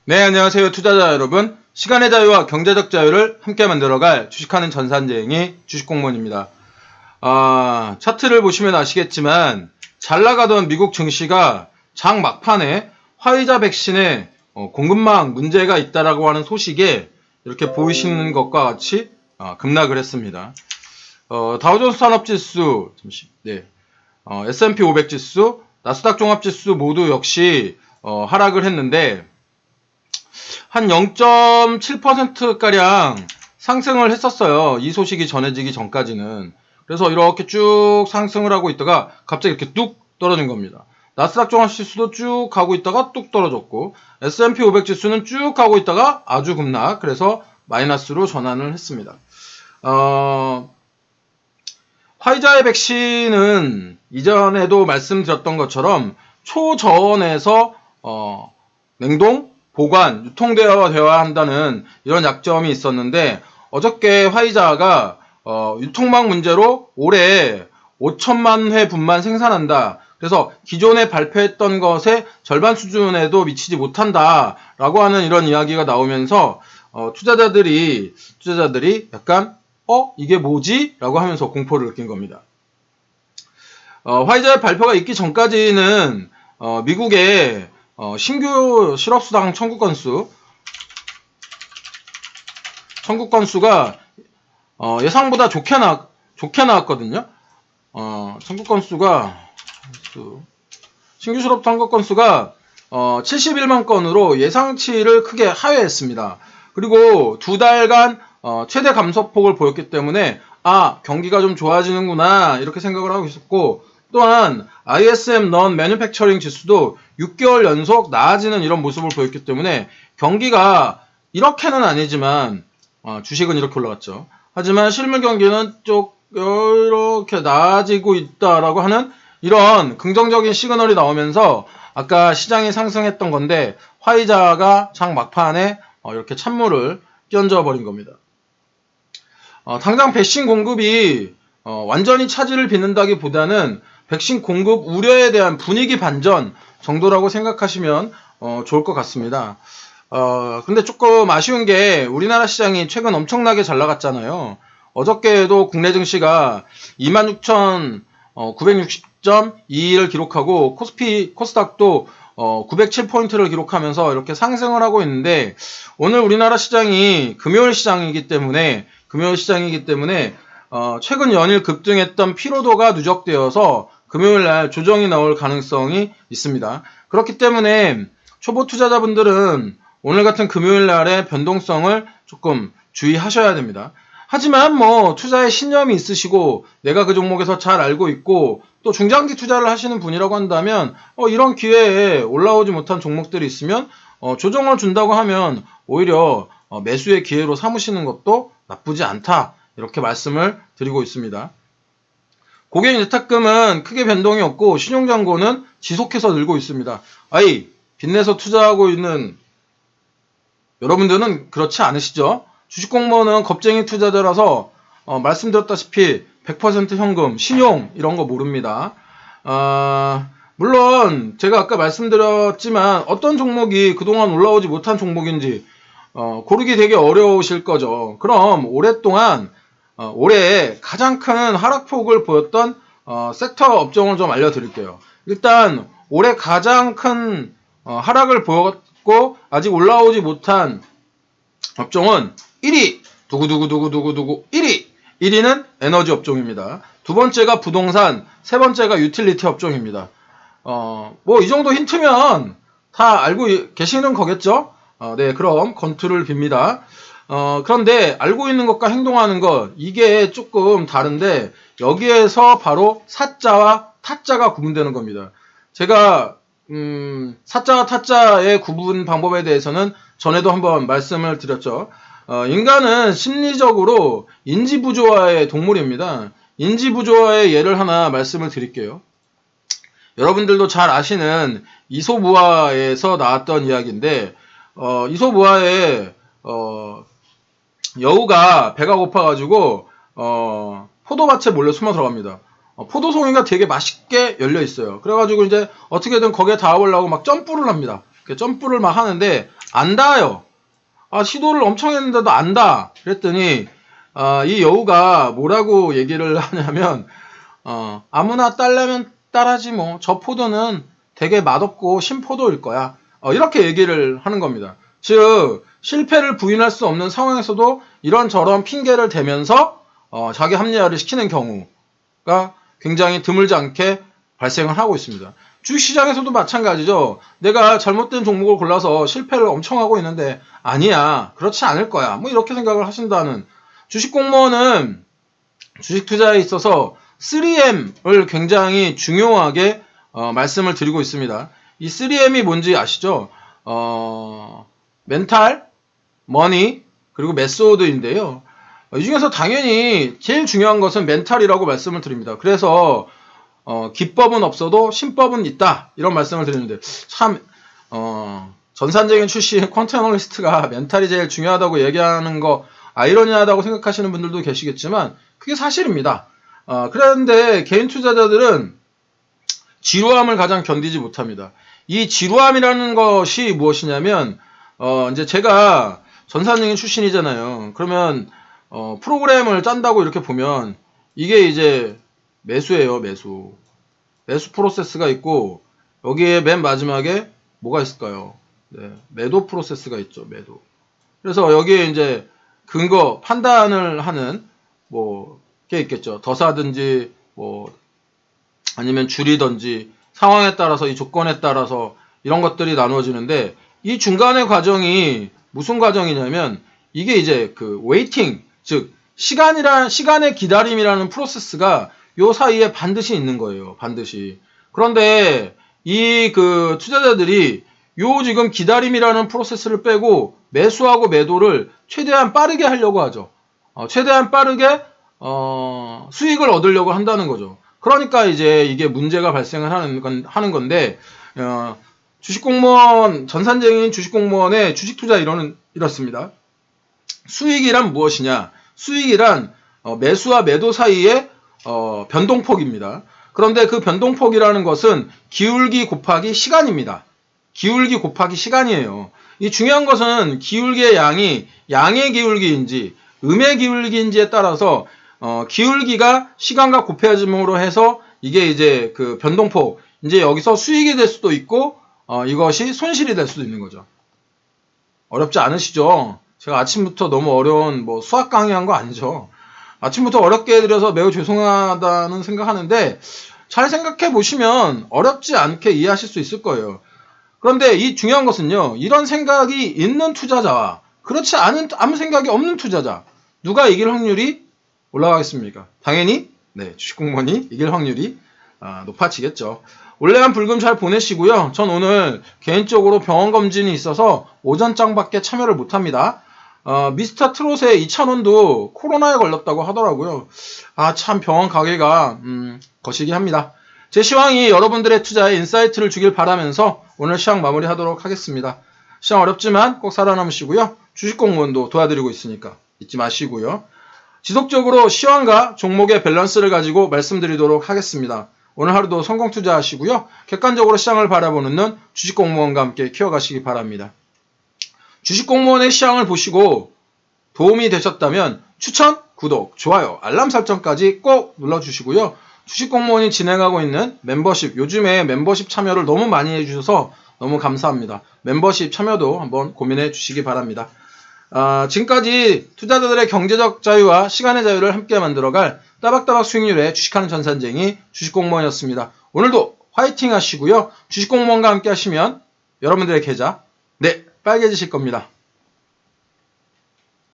네, 안녕하세요. 투자자 여러분. 시간의 자유와 경제적 자유를 함께 만들어갈 주식하는 전산재행이 주식공무원입니다. 차트를 보시면 아시겠지만 잘 나가던 미국 증시가 장 막판에 화이자 백신에 공급망 문제가 있다라고 하는 소식에 이렇게 보이시는 것과 같이 급락을 했습니다. 다우존스 산업지수, S&P 500 지수, 나스닥 종합지수 모두 역시 하락을 했는데 한 0.7%가량 상승을 했었어요. 이 소식이 전해지기 전까지는. 그래서 이렇게 쭉 상승을 하고 있다가 갑자기 이렇게 뚝 떨어진 겁니다. 나스닥 종합지수도 쭉 가고 있다가 뚝 떨어졌고 S&P 500 지수는 쭉 가고 있다가 아주 급락, 그래서 마이너스로 전환을 했습니다. 화이자의 백신은 이전에도 말씀드렸던 것처럼 초저온에서 냉동, 보관, 유통되어야 한다는 이런 약점이 있었는데 어저께 화이자가 유통망 문제로 올해 5천만 회 분만 생산한다. 그래서 기존에 발표했던 것의 절반 수준에도 미치지 못한다 라고 하는 이런 이야기가 나오면서 투자자들이 약간 이게 뭐지? 라고 하면서 공포를 느낀 겁니다. 화이자의 발표가 있기 전까지는 미국의 신규 실업수당 청구 건수가 예상보다 좋게 나왔거든요. 청구 건수가 신규 실업 청구 건수가 71만 건으로 예상치를 크게 하회했습니다. 그리고 두 달간 최대 감소폭을 보였기 때문에 경기가 좀 좋아지는구나 이렇게 생각을 하고 있었고, 또한 ISM Non Manufacturing 지수도 6개월 연속 나아지는 이런 모습을 보였기 때문에 경기가 이렇게는 아니지만 주식은 이렇게 올라갔죠. 하지만 실물 경기는 이렇게 나아지고 있다라고 하는 이런 긍정적인 시그널이 나오면서 아까 시장이 상승했던 건데 화이자가 장 막판에 이렇게 찬물을 끼얹어 버린 겁니다. 당장 백신 공급이 완전히 차질을 빚는다기보다는 백신 공급 우려에 대한 분위기 반전 정도라고 생각하시면 좋을 것 같습니다. 근데 조금 아쉬운 게 우리나라 시장이 최근 엄청나게 잘 나갔잖아요. 어저께도 국내 증시가 26,960.22를 기록하고 코스닥도 907포인트를 기록하면서 이렇게 상승을 하고 있는데, 오늘 우리나라 시장이 금요일 시장이기 때문에 최근 연일 급등했던 피로도가 누적되어서 금요일날 조정이 나올 가능성이 있습니다. 그렇기 때문에 초보 투자자분들은 오늘 같은 금요일날의 변동성을 조금 주의하셔야 됩니다. 하지만 투자에 신념이 있으시고 내가 그 종목에서 잘 알고 있고 또 중장기 투자를 하시는 분이라고 한다면 이런 기회에 올라오지 못한 종목들이 있으면 조정을 준다고 하면 오히려 매수의 기회로 삼으시는 것도 나쁘지 않다, 이렇게 말씀을 드리고 있습니다. 고객 예탁금은 크게 변동이 없고 신용잔고는 지속해서 늘고 있습니다. 빚내서 투자하고 있는 여러분들은 그렇지 않으시죠? 주식공무원은 겁쟁이 투자자라서 말씀드렸다시피 100% 현금, 신용 이런 거 모릅니다. 물론 제가 아까 말씀드렸지만 어떤 종목이 그동안 올라오지 못한 종목인지 고르기 되게 어려우실 거죠. 그럼 오랫동안 올해 가장 큰 하락폭을 보였던 섹터 업종을 좀 알려드릴게요. 일단 올해 가장 큰 하락을 보였고 아직 올라오지 못한 업종은 1위 두구두구두구두구두구 1위는 에너지 업종입니다. 두 번째가 부동산, 세 번째가 유틸리티 업종입니다. 이 정도 힌트면 다 알고 계시는 거겠죠? 네, 그럼 건투를 빕니다. 그런데 알고 있는 것과 행동하는 것, 이게 조금 다른데 여기에서 바로 사자와 타자가 구분되는 겁니다. 제가 사자와 타자의 구분 방법에 대해서는 전에도 한번 말씀을 드렸죠. 인간은 심리적으로 인지부조화의 동물입니다. 인지부조화의 예를 하나 말씀을 드릴게요. 여러분들도 잘 아시는 이솝우화에서 나왔던 이야기인데 이솝우화에 여우가 배가 고파가지고 포도밭에 몰래 숨어 들어갑니다. 포도송이가 되게 맛있게 열려 있어요. 그래가지고 이제 어떻게든 거기에 닿아보려고 막 점프를 합니다. 점프를 막 하는데 안다요. 시도를 엄청 했는데도 안다. 그랬더니 이 여우가 뭐라고 얘기를 하냐면 아무나 딸려면 따라지 뭐. 저 포도는 되게 맛없고 신포도일 거야. 이렇게 얘기를 하는 겁니다. 즉 실패를 부인할 수 없는 상황에서도 이런저런 핑계를 대면서 자기 합리화를 시키는 경우가 굉장히 드물지 않게 발생을 하고 있습니다. 주식시장에서도 마찬가지죠. 내가 잘못된 종목을 골라서 실패를 엄청 하고 있는데 아니야, 그렇지 않을 거야, 뭐 이렇게 생각을 하신다는. 주식공무원은 주식 투자에 있어서 3M을 굉장히 중요하게 말씀을 드리고 있습니다. 이 3M이 뭔지 아시죠? 멘탈, 머니, 그리고 메소드인데요. 이 중에서 당연히 제일 중요한 것은 멘탈이라고 말씀을 드립니다. 그래서 기법은 없어도 신법은 있다, 이런 말씀을 드리는데, 참 전산적인 출신 퀀트 애널리스트가 멘탈이 제일 중요하다고 얘기하는 거 아이러니하다고 생각하시는 분들도 계시겠지만 그게 사실입니다. 그런데 개인 투자자들은 지루함을 가장 견디지 못합니다. 이 지루함이라는 것이 무엇이냐면 이제 제가 전산적인 출신이잖아요. 그러면 프로그램을 짠다고 이렇게 보면 이게 이제 매수예요, 매수. 매수 프로세스가 있고 여기에 맨 마지막에 뭐가 있을까요? 네, 매도 프로세스가 있죠, 매도. 그래서 여기에 이제 근거 판단을 하는 게 있겠죠. 더 사든지 뭐 아니면 줄이든지 상황에 따라서, 이 조건에 따라서 이런 것들이 나누어지는데, 이 중간의 과정이 무슨 과정이냐면 이게 이제 그 웨이팅, 즉 시간의 기다림이라는 프로세스가 요 사이에 반드시 있는 거예요. 반드시. 그런데 이 그 투자자들이 요 지금 기다림이라는 프로세스를 빼고 매수하고 매도를 최대한 빠르게 하려고 하죠. 최대한 빠르게 수익을 얻으려고 한다는 거죠. 그러니까 이제 이게 문제가 발생을 하는 건데, 주식공무원, 전산적인 주식공무원의 주식투자 이론은 이렇습니다. 수익이란 무엇이냐? 수익이란 매수와 매도 사이의 변동폭입니다. 그런데 그 변동폭이라는 것은 기울기 곱하기 시간입니다. 기울기 곱하기 시간이에요. 이 중요한 것은 기울기의 양이 양의 기울기인지 음의 기울기인지에 따라서 기울기가 시간과 곱해짐으로 해서 이게 이제 그 변동폭, 이제 여기서 수익이 될 수도 있고 이것이 손실이 될 수도 있는 거죠. 어렵지 않으시죠? 제가 아침부터 너무 어려운 수학 강의한 거 아니죠? 아침부터 어렵게 해드려서 매우 죄송하다는 생각하는데, 잘 생각해 보시면 어렵지 않게 이해하실 수 있을 거예요. 그런데 이 중요한 것은요, 이런 생각이 있는 투자자와 그렇지 않은, 아무 생각이 없는 투자자, 누가 이길 확률이 올라가겠습니까? 당연히 주식공무원이 이길 확률이 높아지겠죠. 올해한 불금 잘 보내시고요. 전 오늘 개인적으로 병원 검진이 있어서 오전장밖에 참여를 못합니다. 미스터 트롯의 이찬원도 코로나에 걸렸다고 하더라고요. 참 병원 가기가 거시기 합니다. 제 시황이 여러분들의 투자에 인사이트를 주길 바라면서 오늘 시황 마무리하도록 하겠습니다. 시황 어렵지만 꼭 살아남으시고요. 주식공무원도 도와드리고 있으니까 잊지 마시고요. 지속적으로 시황과 종목의 밸런스를 가지고 말씀드리도록 하겠습니다. 오늘 하루도 성공 투자하시고요. 객관적으로 시장을 바라보는 눈, 주식공무원과 함께 키워가시기 바랍니다. 주식공무원의 시황을 보시고 도움이 되셨다면 추천, 구독, 좋아요, 알람 설정까지 꼭 눌러주시고요. 주식공무원이 진행하고 있는 멤버십, 요즘에 멤버십 참여를 너무 많이 해주셔서 너무 감사합니다. 멤버십 참여도 한번 고민해 주시기 바랍니다. 지금까지 투자자들의 경제적 자유와 시간의 자유를 함께 만들어갈 따박따박 수익률의 주식하는 전산쟁이 주식공무원이었습니다. 오늘도 화이팅 하시고요. 주식공무원과 함께 하시면 여러분들의 계좌 빨개지실 겁니다.